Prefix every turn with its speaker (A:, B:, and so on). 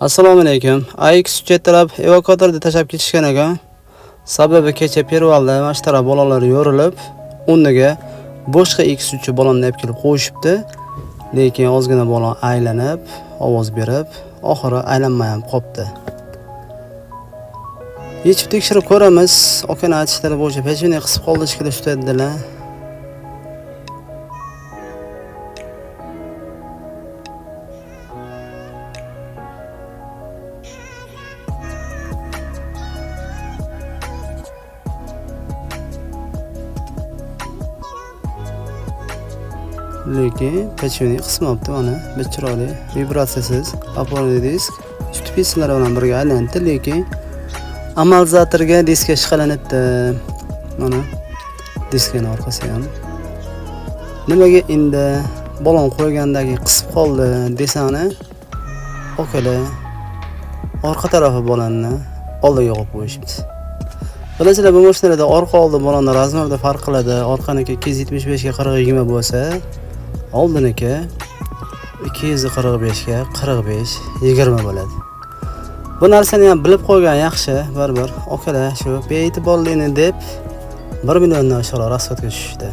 A: Assalomu alaykum. AX chetlab evakuatorda tashab ketishgan ekan. Sababi kecha Pervalda mashtara bolalar yorilib, o'rniga boshqa X3 balonni olib kelib qo'yishibdi. Lekin ozgina bola aylanib, ovoz berib, oxiri aylanmay ham qopti. Yechib tekshirib ko'ramiz. Okani aytishlari bo'yicha pechini qisib qoldi shekilli tutadilar. Lekin pechini qismabdi mana. Bir chiroyli vibratsiyasiz oporali disk stupitsalar bilan birga aylandi, lekin amortizatorga diska ishqalanibdi. Mana diskning orqasi ham. Nimaga endi balon qo'ygandagi qisib qoldi desani, okalar orqa tarafi balonni oldiga qo'yib qo'yishibdi. Bilasizlar, bu mashinalarda orqa oldi balonlar razmerda farq qiladi. Orqaniki 275 ga 40-20 bo'lsa, oldiniki 245 ga 45-20 bo'ladi. Bu narsani ham bilib qo'ygan yaxshi, baribir okalar shu bee'tiborlikni deb 1 milliondan oshiqroq rasxatga tushishdi.